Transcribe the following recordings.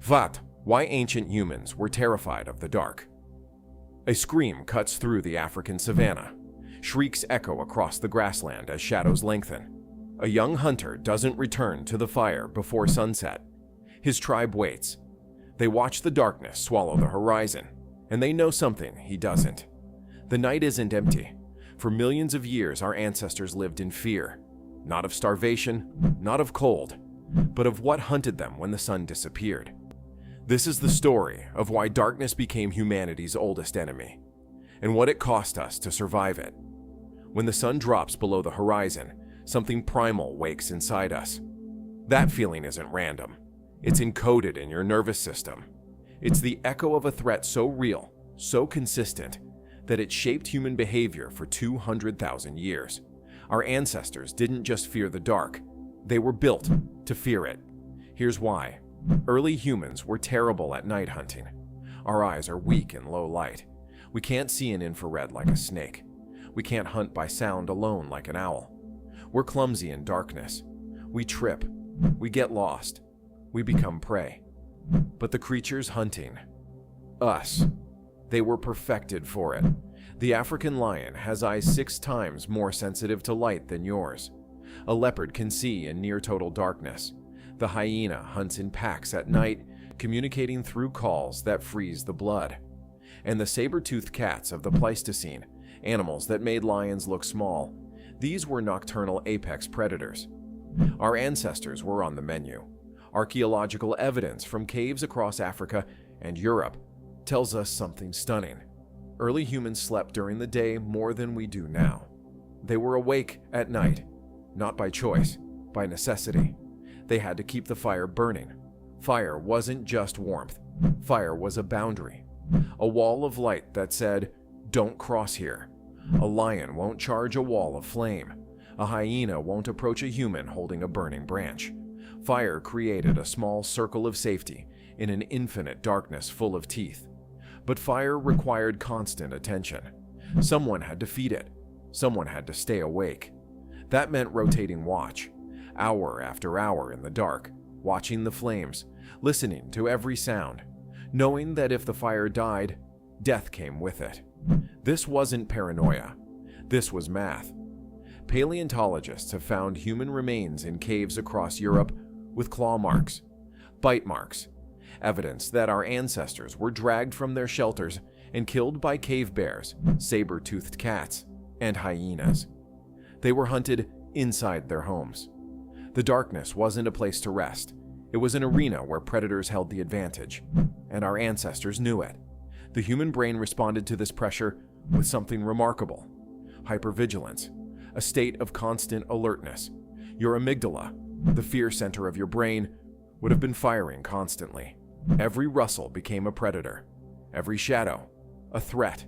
Vat, why ancient humans were terrified of the dark. A scream cuts through the African savanna. Shrieks echo across the grassland as shadows lengthen. A young hunter doesn't return to the fire before sunset. His tribe waits. They watch the darkness swallow the horizon, and they know something he doesn't. The night isn't empty. For millions of years, our ancestors lived in fear. Not of starvation, not of cold, but of what hunted them when the sun disappeared. This is the story of why darkness became humanity's oldest enemy, and what it cost us to survive it. When the sun drops below the horizon, something primal wakes inside us. That feeling isn't random. It's encoded in your nervous system. It's the echo of a threat so real, so consistent, that it shaped human behavior for 200,000 years. Our ancestors didn't just fear the dark. They were built to fear it. Here's why. Early humans were terrible at night hunting. Our eyes are weak in low light. We can't see in infrared like a snake. We can't hunt by sound alone like an owl. We're clumsy in darkness. We trip. We get lost. We become prey. But the creatures hunting us, they were perfected for it. The African lion has eyes 6 times more sensitive to light than yours. A leopard can see in near total darkness. The hyena hunts in packs at night, communicating through calls that freeze the blood. And the saber-toothed cats of the Pleistocene, animals that made lions look small, these were nocturnal apex predators. Our ancestors were on the menu. Archaeological evidence from caves across Africa and Europe tells us something stunning. Early humans slept during the day more than we do now. They were awake at night, not by choice, by necessity. They had to keep the fire burning. Fire wasn't just warmth. Fire was a boundary, a wall of light that said, "Don't cross here." A lion won't charge a wall of flame. A hyena won't approach a human holding a burning branch. Fire created a small circle of safety in an infinite darkness full of teeth. But fire required constant attention. Someone had to feed it. Someone had to stay awake. That meant rotating watch, hour after hour in the dark, watching the flames, listening to every sound, knowing that if the fire died, death came with it. This wasn't paranoia. This was math. Paleontologists have found human remains in caves across Europe with claw marks, bite marks, evidence that our ancestors were dragged from their shelters and killed by cave bears, saber-toothed cats, and hyenas. They were hunted inside their homes. The darkness wasn't a place to rest. It was an arena where predators held the advantage, and our ancestors knew it. The human brain responded to this pressure with something remarkable: hypervigilance, a state of constant alertness. Your amygdala, the fear center of your brain, would have been firing constantly. Every rustle became a predator. Every shadow, a threat.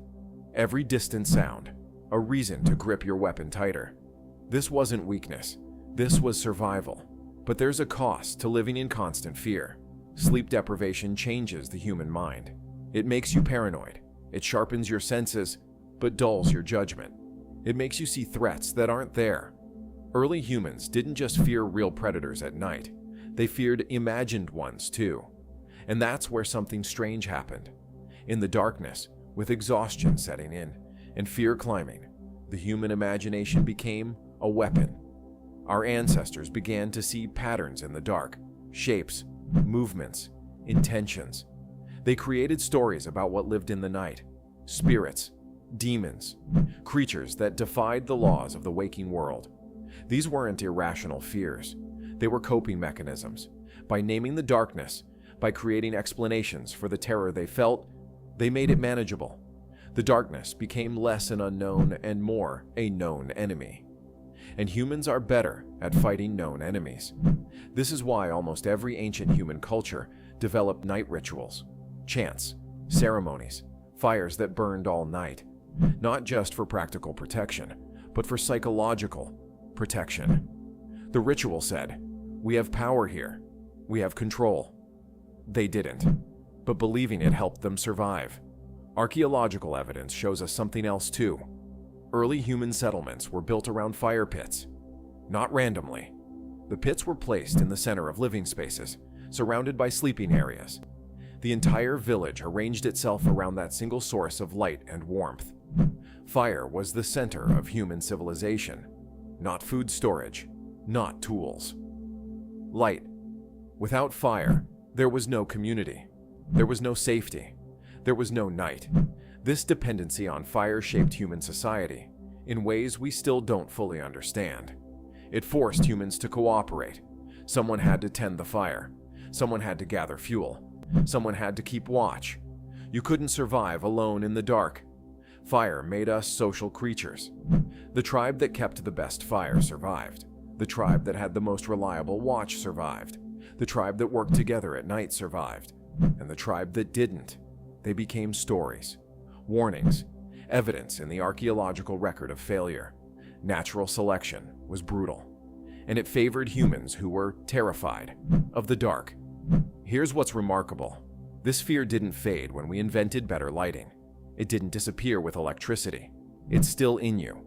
Every distant sound, a reason to grip your weapon tighter. This wasn't weakness. This was survival. But there's a cost to living in constant fear. Sleep deprivation changes the human mind. It makes you paranoid. It sharpens your senses, but dulls your judgment. It makes you see threats that aren't there. Early humans didn't just fear real predators at night. They feared imagined ones too. And that's where something strange happened. In the darkness, with exhaustion setting in and fear climbing, the human imagination became a weapon. Our ancestors began to see patterns in the dark, shapes, movements, intentions. They created stories about what lived in the night: spirits, demons, creatures that defied the laws of the waking world. These weren't irrational fears. They were coping mechanisms. By naming the darkness, by creating explanations for the terror they felt, they made it manageable. The darkness became less an unknown and more a known enemy. And humans are better at fighting known enemies. This is why almost every ancient human culture developed night rituals, chants, ceremonies, fires that burned all night, not just for practical protection, but for psychological protection. The ritual said, "We have power here. We have control." They didn't, but believing it helped them survive. Archaeological evidence shows us something else too. Early human settlements were built around fire pits, not randomly. The pits were placed in the center of living spaces, surrounded by sleeping areas. The entire village arranged itself around that single source of light and warmth. Fire was the center of human civilization, not food storage, not tools. Light. Without fire, there was no community. There was no safety. There was no night. This dependency on fire shaped human society in ways we still don't fully understand. It forced humans to cooperate. Someone had to tend the fire. Someone had to gather fuel. Someone had to keep watch. You couldn't survive alone in the dark. Fire made us social creatures. The tribe that kept the best fire survived. The tribe that had the most reliable watch survived. The tribe that worked together at night survived. And the tribe that didn't, they became stories, warnings, evidence in the archaeological record of failure. Natural selection was brutal, and it favored humans who were terrified of the dark. Here's what's remarkable. This fear didn't fade when we invented better lighting. It didn't disappear with electricity. It's still in you,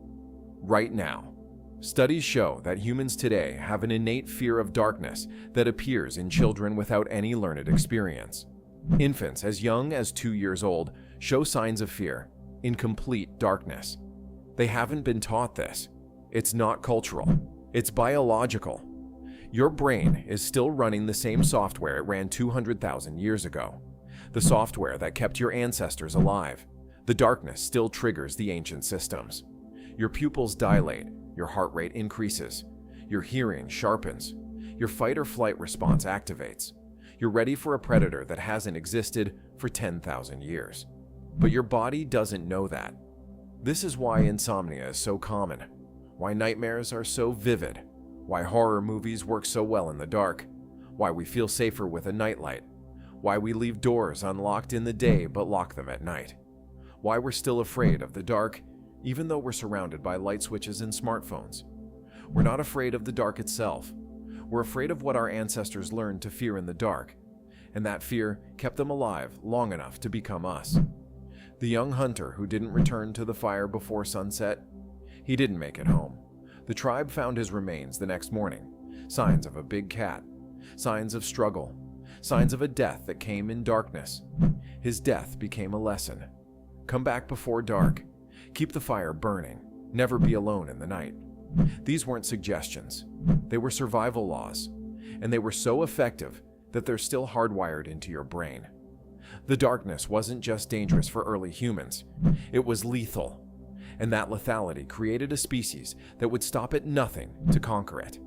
right now. Studies show that humans today have an innate fear of darkness that appears in children without any learned experience. Infants as young as 2 years old show signs of fear in complete darkness. They haven't been taught this. It's not cultural. It's biological. Your brain is still running the same software it ran 200,000 years ago. The software that kept your ancestors alive. The darkness still triggers the ancient systems. Your pupils dilate. Your heart rate increases. Your hearing sharpens. Your fight or flight response activates. You're ready for a predator that hasn't existed for 10,000 years. But your body doesn't know that. This is why insomnia is so common, why nightmares are so vivid, why horror movies work so well in the dark, why we feel safer with a nightlight, why we leave doors unlocked in the day but lock them at night, why we're still afraid of the dark even though we're surrounded by light switches and smartphones. We're not afraid of the dark itself. We're afraid of what our ancestors learned to fear in the dark, and that fear kept them alive long enough to become us. The young hunter who didn't return to the fire before sunset, he didn't make it home. The tribe found his remains the next morning, signs of a big cat, signs of struggle, signs of a death that came in darkness. His death became a lesson. Come back before dark. Keep the fire burning. Never be alone in the night. These weren't suggestions. They were survival laws, and they were so effective that they're still hardwired into your brain. The darkness wasn't just dangerous for early humans. It was lethal, and that lethality created a species that would stop at nothing to conquer it.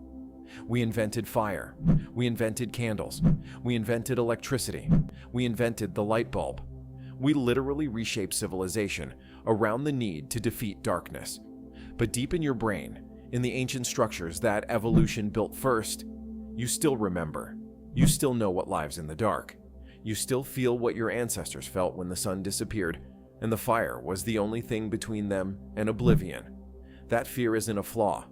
We invented fire. We invented candles. We invented electricity. We invented the light bulb. We literally reshaped civilization around the need to defeat darkness. But deep in your brain, in the ancient structures that evolution built first, you still remember. You still know what lives in the dark. You still feel what your ancestors felt when the sun disappeared and the fire was the only thing between them and oblivion. That fear isn't a flaw.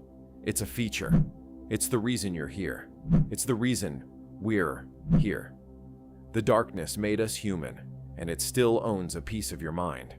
It's a feature. It's the reason you're here. It's the reason we're here. The darkness made us human, and it still owns a piece of your mind.